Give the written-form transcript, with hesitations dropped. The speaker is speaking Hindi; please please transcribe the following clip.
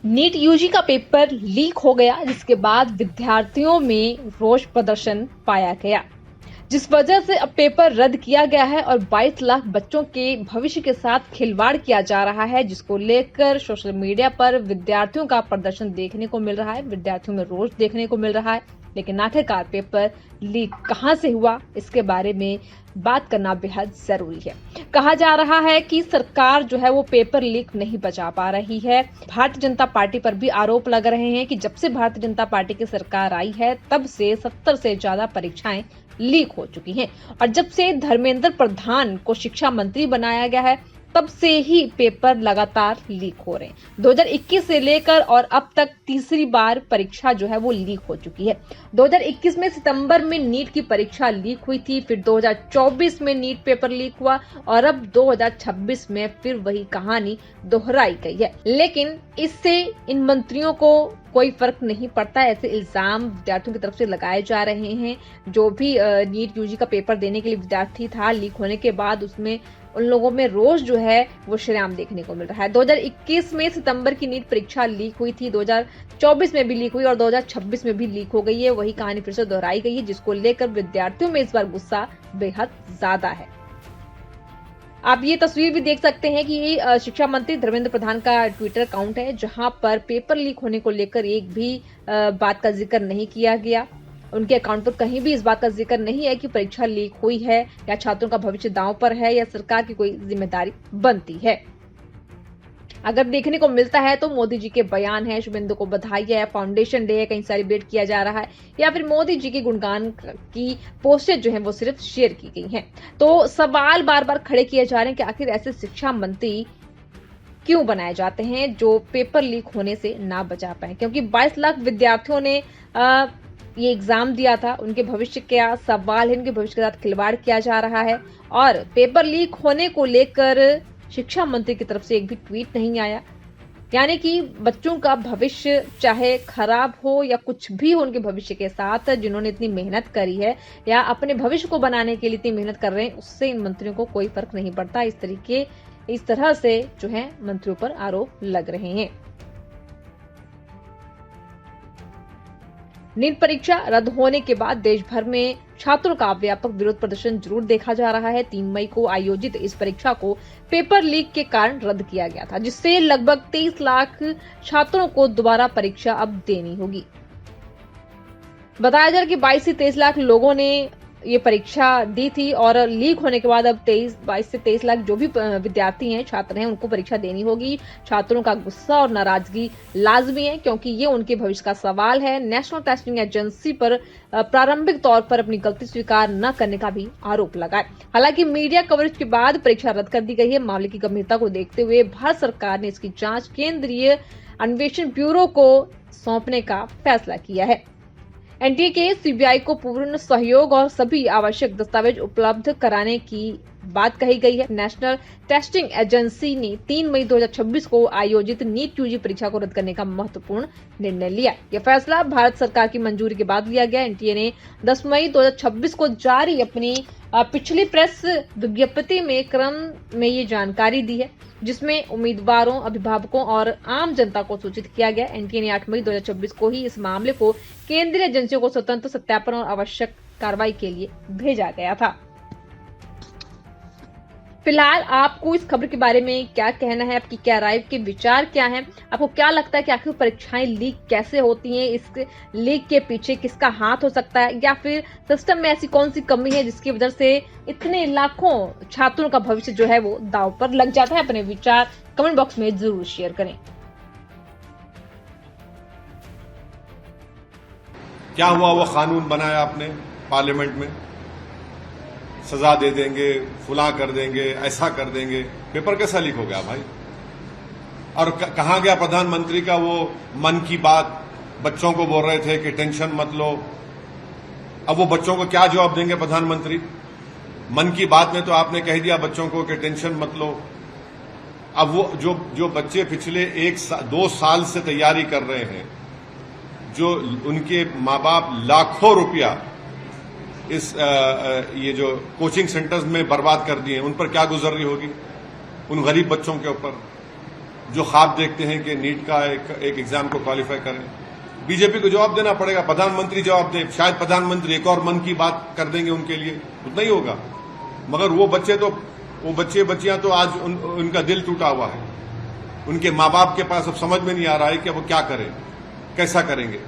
नीट यूजी का पेपर लीक हो गया, जिसके बाद विद्यार्थियों में रोष प्रदर्शन पाया गया, जिस वजह से अब पेपर रद्द किया गया है और 22 लाख बच्चों के भविष्य के साथ खिलवाड़ किया जा रहा है, जिसको लेकर सोशल मीडिया पर विद्यार्थियों का प्रदर्शन देखने को मिल रहा है। विद्यार्थियों में रोष देखने को मिल रहा है, लेकिन आखिरकार पेपर लीक कहां से हुआ, इसके बारे में बात करना बेहद जरूरी है। कहा जा रहा है कि सरकार जो है वो पेपर लीक नहीं बचा पा रही है। भारतीय जनता पार्टी पर भी आरोप लग रहे हैं कि जब से भारतीय जनता पार्टी की सरकार आई है तब से 70 से ज्यादा परीक्षाएं लीक हो चुकी हैं और जब से धर्मेंद्र प्रधान को शिक्षा मंत्री बनाया गया है तब से ही पेपर लगातार लीक हो रहे हैं। 2021 से लेकर और अब तक तीसरी बार परीक्षा जो है वो लीक हो चुकी है। 2021 में सितंबर में नीट की परीक्षा लीक हुई थी, फिर 2024 में नीट पेपर लीक हुआ और अब 2026 में फिर वही कहानी दोहराई गई है। लेकिन इससे इन मंत्रियों को कोई फर्क नहीं पड़ता। ऐसे इल्जाम विद्यार्थियों की तरफ से लगाए जा रहे हैं। जो भी नीट यूजी का पेपर देने के लिए विद्यार्थी था, लीक होने के बाद उसमें उन लोगों में रोष जो है वो श्रेआम देखने को मिल रहा है। 2021 में सितंबर की नीट परीक्षा लीक हुई थी, 2024 में भी लीक हुई और 2026 में भी लीक हो गई है। वही कहानी फिर से दोहराई गई है, जिसको लेकर विद्यार्थियों में इस बार गुस्सा बेहद ज्यादा है। आप ये तस्वीर भी देख सकते हैं कि ये शिक्षा मंत्री धर्मेंद्र प्रधान का ट्विटर अकाउंट है, जहां पर पेपर लीक होने को लेकर एक भी बात का जिक्र नहीं किया गया। उनके अकाउंट पर कहीं भी इस बात का जिक्र नहीं है कि परीक्षा लीक हुई है या छात्रों का भविष्य दांव पर है या सरकार की कोई जिम्मेदारी बनती है। अगर देखने को मिलता है तो मोदी जी के बयान है, शुभेंदु को बधाई है, फाउंडेशन डे है, कहीं सेलिब्रेट किया जा रहा है, या फिर मोदी जी के गुणगान की पोस्टें जो है वो सिर्फ शेयर की गई हैं। तो सवाल बार बार खड़े किए जा रहे हैं कि आखिर ऐसे शिक्षा मंत्री क्यों बनाए जाते हैं जो पेपर लीक होने से ना बचा पाए, क्योंकि 22 लाख विद्यार्थियों ने ये एग्जाम दिया था। उनके भविष्य का सवाल है, उनके भविष्य के साथ खिलवाड़ किया जा रहा है और पेपर लीक होने को लेकर शिक्षा मंत्री की तरफ से एक भी ट्वीट नहीं आया। यानी कि बच्चों का भविष्य चाहे खराब हो या कुछ भी हो, उनके भविष्य के साथ जिन्होंने इतनी मेहनत करी है या अपने भविष्य को बनाने के लिए इतनी मेहनत कर रहे हैं, उससे इन मंत्रियों को कोई फर्क नहीं पड़ता। इस तरह से जो है मंत्रियों पर आरोप लग रहे हैं। नीट परीक्षा रद्द होने के बाद देश भर में छात्रों का व्यापक विरोध प्रदर्शन जरूर देखा जा रहा है। 3 मई को आयोजित इस परीक्षा को पेपर लीक के कारण रद्द किया गया था, जिससे लगभग 23 लाख छात्रों को दोबारा परीक्षा अब देनी होगी। बताया जा रहा है कि 22 से 23 लाख लोगों ने ये परीक्षा दी थी और लीक होने के बाद अब 22 से 23 लाख जो भी विद्यार्थी हैं, छात्र हैं, उनको परीक्षा देनी होगी। छात्रों का गुस्सा और नाराजगी लाजमी है, क्योंकि ये उनके भविष्य का सवाल है। नेशनल टेस्टिंग एजेंसी पर प्रारंभिक तौर पर अपनी गलती स्वीकार न करने का भी आरोप लगा है। हालांकि मीडिया कवरेज के बाद परीक्षा रद्द कर दी गई है। मामले की गंभीरता को देखते हुए भारत सरकार ने इसकी जांच केंद्रीय अन्वेषण ब्यूरो को सौंपने का फैसला किया है। एनटीए के सीबीआई को पूर्ण सहयोग और सभी आवश्यक दस्तावेज उपलब्ध कराने की बात कही गई है। नेशनल टेस्टिंग एजेंसी ने 3 मई 2026 को आयोजित नीट यूजी परीक्षा को रद्द करने का महत्वपूर्ण निर्णय लिया। यह फैसला भारत सरकार की मंजूरी के बाद लिया गया। एनटीए ने 10 मई 2026 को जारी अपनी पिछली प्रेस विज्ञप्ति में क्रम में ये जानकारी दी है, जिसमें उम्मीदवारों, अभिभावकों और आम जनता को सूचित किया गया। एनटीए ने 8 मई 2026 को ही इस मामले को केंद्रीय एजेंसियों को स्वतंत्र सत्यापन और आवश्यक कार्रवाई के लिए भेजा गया था। फिलहाल आपको इस खबर के बारे में क्या कहना है? आपकी क्या राय, के विचार क्या हैं? आपको क्या लगता है कि आखिर परीक्षाएं लीक कैसे होती हैं? इस लीक के पीछे किसका हाथ हो सकता है, या फिर सिस्टम में ऐसी कौन सी कमी है जिसकी वजह से इतने लाखों छात्रों का भविष्य जो है वो दांव पर लग जाता है? अपने विचार कमेंट बॉक्स में जरूर शेयर करें। क्या हुआ? वो कानून बनाया आपने पार्लियामेंट में, सजा दे देंगे, फुला कर देंगे, ऐसा कर देंगे। पेपर कैसा लीक हो गया भाई? और कहां गया प्रधानमंत्री का वो मन की बात? बच्चों को बोल रहे थे कि टेंशन मत लो। अब वो बच्चों को क्या जवाब देंगे प्रधानमंत्री? मन की बात में तो आपने कह दिया बच्चों को कि टेंशन मत लो। अब वो जो बच्चे पिछले 2 साल से तैयारी कर रहे हैं, जो उनके माँ बाप लाखों रुपया इस ये जो कोचिंग सेंटर्स में बर्बाद कर दिए, उन पर क्या गुजर रही होगी, उन गरीब बच्चों के ऊपर। जो ख्वाब देखते हैं कि नीट का एक एग्जाम को क्वालिफाई करें। बीजेपी को जवाब देना पड़ेगा, प्रधानमंत्री जवाब दे, शायद प्रधानमंत्री एक और मन की बात कर देंगे उनके लिए, उतना ही होगा। मगर वो बच्चे बच्चियां तो आज उनका दिल टूटा हुआ है। उनके माँ बाप के पास अब समझ में नहीं आ रहा है कि अब वो क्या करें, कैसा करेंगे।